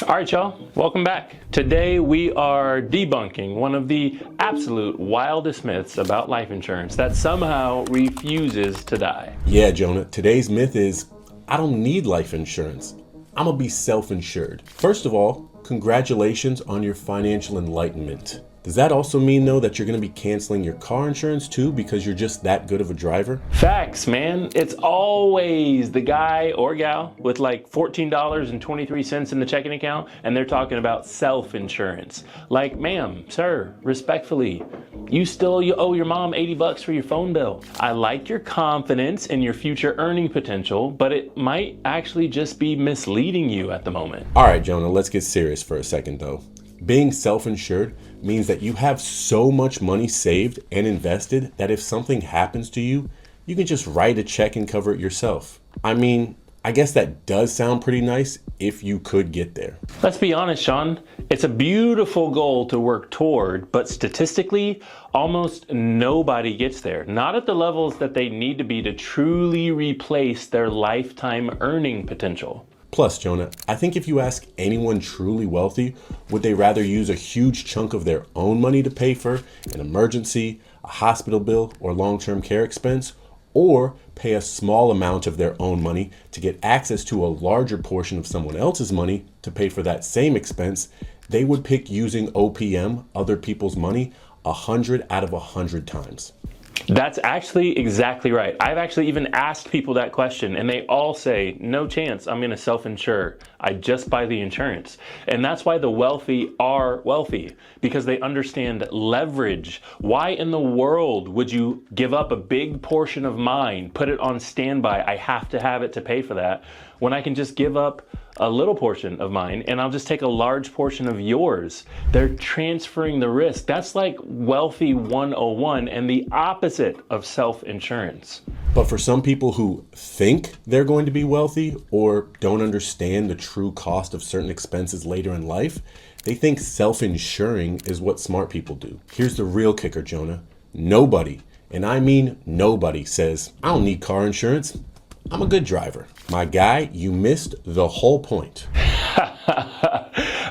All right, y'all, welcome back. Today we are debunking one of the absolute wildest myths about life insurance that somehow refuses to die. Yeah, Jonah, today's myth is, I don't need life insurance. I'm gonna be self-insured. First of all, congratulations on your financial enlightenment. Does that also mean, though, that you're gonna be canceling your car insurance too because you're just that good of a driver? Facts, man. It's always the guy or gal with like $14.23 in the checking account, and they're talking about self-insurance. Like, ma'am, sir, respectfully, you owe your mom $80 for your phone bill. I like your confidence in your future earning potential, but it might actually just be misleading you at the moment. All right, Jonah, let's get serious for a second, though. Being self-insured means that you have so much money saved and invested that if something happens to you, you can just write a check and cover it yourself. I mean, I guess that does sound pretty nice if you could get there. Let's be honest, Sean. It's a beautiful goal to work toward, but statistically, almost nobody gets there. Not at the levels that they need to be to truly replace their lifetime earning potential. Plus, Jonah, I think if you ask anyone truly wealthy, would they rather use a huge chunk of their own money to pay for an emergency, a hospital bill, or long-term care expense, or pay a small amount of their own money to get access to a larger portion of someone else's money to pay for that same expense? They would pick using OPM, other people's money, 100 out of 100 times. That's actually exactly right. I've actually even asked people that question, and they all say, no chance, I'm gonna self-insure. I just buy the insurance. And that's why the wealthy are wealthy, because they understand leverage. Why in the world would you give up a big portion of mine, put it on standby, I have to have it to pay for that, when I can just give up a little portion of mine and I'll just take a large portion of yours? They're transferring the risk. That's like wealthy 101 and the opposite of self-insurance. But for some people who think they're going to be wealthy or don't understand the true cost of certain expenses later in life, they think self-insuring is what smart people do. Here's the real kicker, Jonah. Nobody, and I mean nobody, says, I don't need car insurance. I'm a good driver. My guy, you missed the whole point.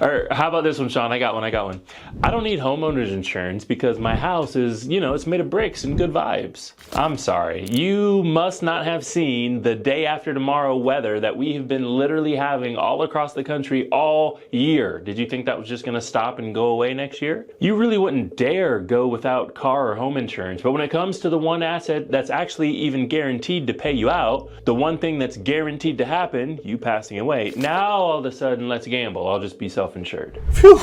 Or how about this one, Sean? I got one. I don't need homeowners insurance because my house is, it's made of bricks and good vibes. I'm sorry. You must not have seen the day after tomorrow weather that we have been literally having all across the country all year. Did you think that was just going to stop and go away next year? You really wouldn't dare go without car or home insurance. But when it comes to the one asset that's actually even guaranteed to pay you out, the one thing that's guaranteed to happen, you passing away, now all of a sudden, let's gamble. I'll just be self-insured. Phew.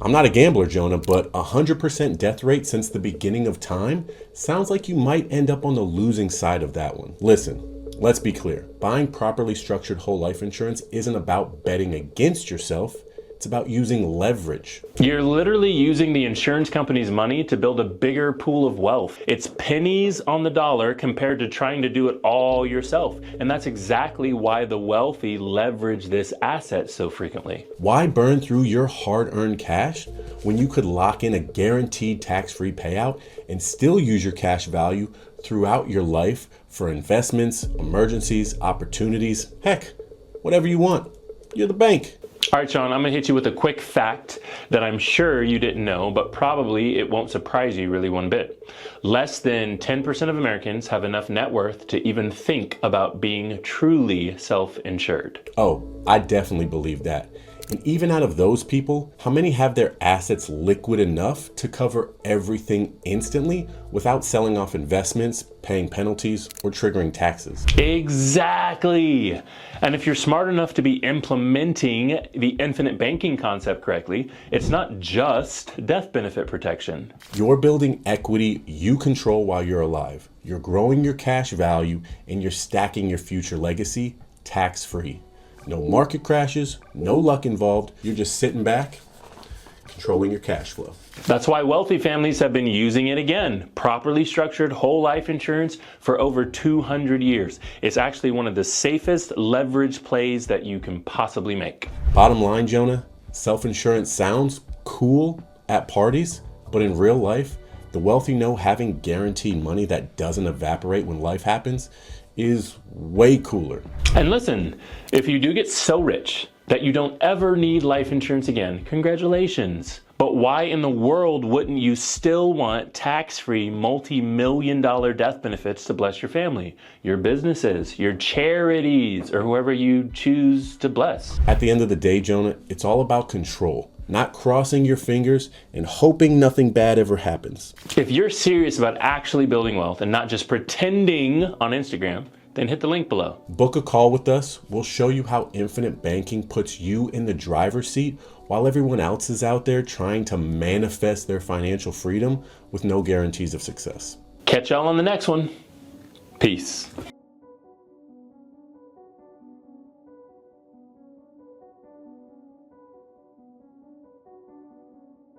I'm not a gambler, Jonah, but 100% death rate since the beginning of time sounds like you might end up on the losing side of that one. Listen, let's be clear. Buying properly structured whole life insurance isn't about betting against yourself. It's about using leverage. You're literally using the insurance company's money to build a bigger pool of wealth. It's pennies on the dollar compared to trying to do it all yourself. And that's exactly why the wealthy leverage this asset so frequently. Why burn through your hard-earned cash when you could lock in a guaranteed tax-free payout and still use your cash value throughout your life for investments, emergencies, opportunities, heck, whatever you want? You're the bank. All right, Sean, I'm gonna hit you with a quick fact that I'm sure you didn't know, but probably it won't surprise you really one bit. Less than 10% of Americans have enough net worth to even think about being truly self-insured. Oh, I definitely believe that. And even out of those people, how many have their assets liquid enough to cover everything instantly without selling off investments, paying penalties, or triggering taxes? Exactly. And if you're smart enough to be implementing the infinite banking concept correctly, it's not just death benefit protection. You're building equity you control while you're alive. You're growing your cash value and you're stacking your future legacy tax-free. No market crashes, no luck involved. You're just sitting back, controlling your cash flow. That's why wealthy families have been using it again. Properly structured whole life insurance for over 200 years. It's actually one of the safest leverage plays that you can possibly make. Bottom line, Jonah, self-insurance sounds cool at parties, but in real life, the wealthy know having guaranteed money that doesn't evaporate when life happens is way cooler. And listen, if you do get so rich that you don't ever need life insurance again. Congratulations. But why in the world wouldn't you still want tax-free multi-million-dollar death benefits to bless your family, your businesses, your charities, or whoever you choose to bless? At the end of the day, Jonah, it's all about control, not crossing your fingers and hoping nothing bad ever happens. If you're serious about actually building wealth and not just pretending on Instagram, then hit the link below. Book a call with us. We'll show you how infinite banking puts you in the driver's seat while everyone else is out there trying to manifest their financial freedom with no guarantees of success. Catch y'all on the next one. Peace.